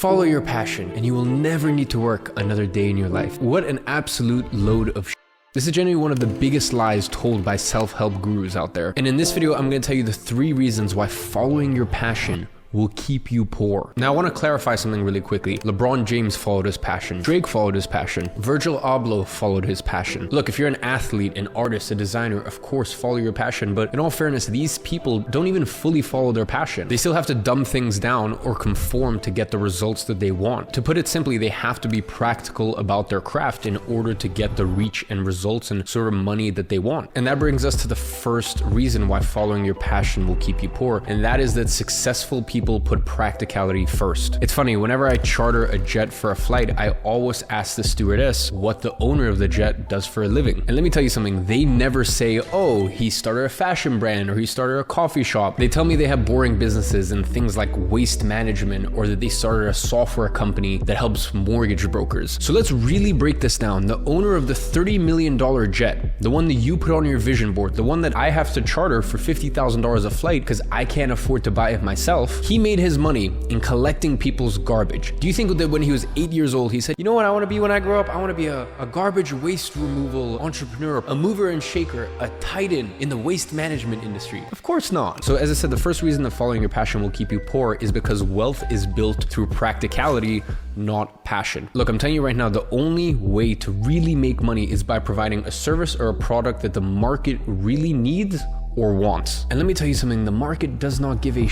Follow your passion and you will never need to work another day in your life. What an absolute load of shit. This is genuinely one of the biggest lies told by self-help gurus out there. And in this video, I'm going to tell you the 3 reasons why following your passion will keep you poor. Now, I want to clarify something really quickly. LeBron James followed his passion. Drake followed his passion. Virgil Abloh followed his passion. Look, if you're an athlete, an artist, a designer, of course, follow your passion. But in all fairness, these people don't even fully follow their passion. They still have to dumb things down or conform to get the results that they want. To put it simply, they have to be practical about their craft in order to get the reach and results and sort of money that they want. And that brings us to the first reason why following your passion will keep you poor. And that is that successful people put practicality first. It's funny, whenever I charter a jet for a flight, I always ask the stewardess what the owner of the jet does for a living. And let me tell you something, they never say, oh, he started a fashion brand or he started a coffee shop. They tell me they have boring businesses and things like waste management, or that they started a software company that helps mortgage brokers. So let's really break this down. The owner of the $30 million jet, the one that you put on your vision board, the one that I have to charter for $50,000 a flight because I can't afford to buy it myself, he made his money in collecting people's garbage. Do you think that when he was 8 years old, he said, you know what I want to be when I grow up? I want to be a garbage waste removal entrepreneur, a mover and shaker, a titan in the waste management industry? Of course not. So as I said, the first reason that following your passion will keep you poor is because wealth is built through practicality, not passion. Look, I'm telling you right now, the only way to really make money is by providing a service or a product that the market really needs or wants. And let me tell you something, the market does not give a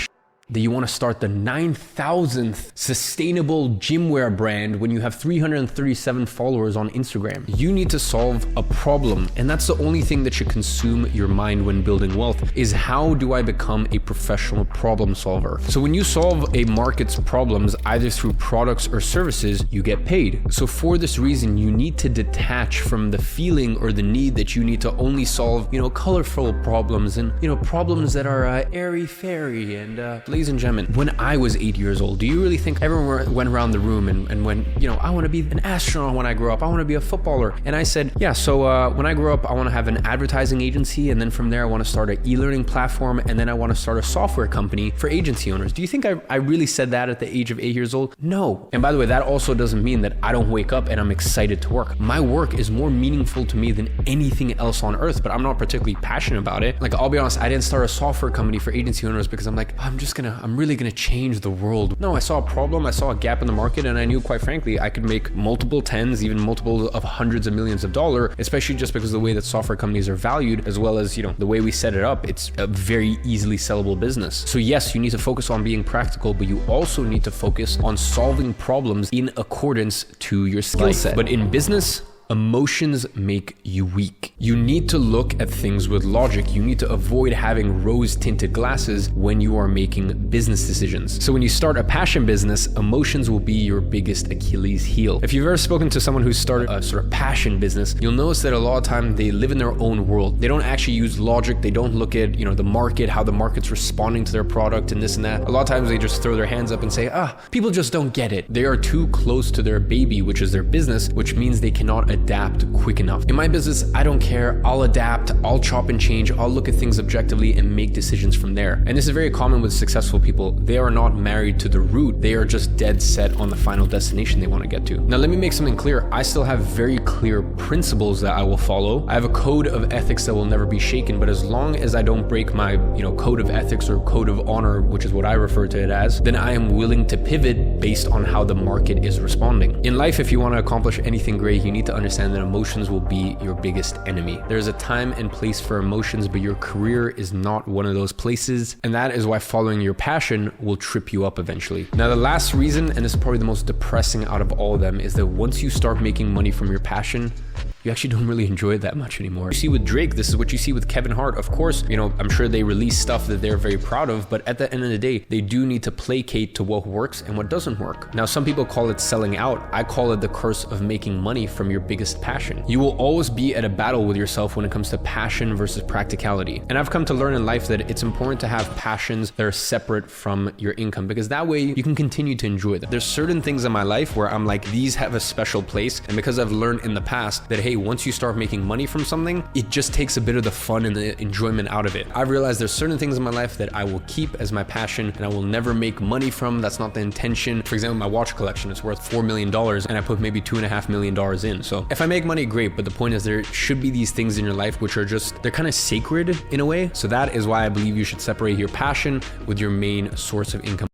that you want to start the 9,000th sustainable gymwear brand when you have 337 followers on Instagram. You need to solve a problem, and that's the only thing that should consume your mind when building wealth, is how do I become a professional problem solver? So when you solve a market's problems, either through products or services, you get paid. So for this reason, you need to detach from the feeling or the need that you need to only solve, colorful problems and, problems that are airy-fairy and ladies and gentlemen, when I was 8 years old, do you really think everyone went around the room and went, I want to be an astronaut when I grow up, I want to be a footballer? And I said, yeah, so when I grow up, I want to have an advertising agency, and then from there I want to start an e-learning platform, and then I want to start a software company for agency owners. Do you think I really said that at the age of 8 years old? No. And by the way, that also doesn't mean that I don't wake up and I'm excited to work. My work is more meaningful to me than anything else on earth, but I'm not particularly passionate about it. Like, I'll be honest, I didn't start a software company for agency owners because I'm like, I'm really gonna change the world. No, I saw a problem, I saw a gap in the market, and I knew, quite frankly, I could make multiple tens, even multiple of hundreds of millions of dollars, especially just because of the way that software companies are valued, as well as, the way we set it up. It's a very easily sellable business. So yes, you need to focus on being practical, but you also need to focus on solving problems in accordance to your skill set. But in business, emotions make you weak. You need to look at things with logic. You need to avoid having rose-tinted glasses when you are making business decisions. So when you start a passion business, emotions will be your biggest Achilles heel. If you've ever spoken to someone who started a sort of passion business, you'll notice that a lot of time they live in their own world. They don't actually use logic. They don't look at, the market, how the market's responding to their product and this and that. A lot of times they just throw their hands up and say, people just don't get it. They are too close to their baby, which is their business, which means they cannot adapt quick enough. In my business, I don't care. I'll adapt, I'll chop and change, I'll look at things objectively and make decisions from there. And this is very common with successful people. They are not married to the route. They are just dead set on the final destination they want to get to. Now, let me make something clear. I still have very clear principles that I will follow. I have a code of ethics that will never be shaken, but as long as I don't break my, code of ethics or code of honor, which is what I refer to it as, then I am willing to pivot based on how the market is responding. In life, if you want to accomplish anything great, you need to understand that emotions will be your biggest enemy. There's a time and place for emotions, but your career is not one of those places. And that is why following your passion will trip you up eventually. Now, the last reason, and this is probably the most depressing out of all of them, is that once you start making money from your passion, you actually don't really enjoy it that much anymore. You see with Drake, this is what you see with Kevin Hart. Of course, I'm sure they release stuff that they're very proud of, but at the end of the day, they do need to placate to what works and what doesn't work. Now, some people call it selling out. I call it the curse of making money from your biggest passion. You will always be at a battle with yourself when it comes to passion versus practicality. And I've come to learn in life that it's important to have passions that are separate from your income, because that way you can continue to enjoy them. There's certain things in my life where I'm like, these have a special place. And because I've learned in the past that, hey, hey, once you start making money from something, it just takes a bit of the fun and the enjoyment out of it. I've realized there's certain things in my life that I will keep as my passion and I will never make money from. That's not the intention. For example, my watch collection is worth $4 million and I put maybe $2.5 million in. So if I make money, great. But the point is there should be these things in your life which are just, they're kind of sacred in a way. So that is why I believe you should separate your passion with your main source of income.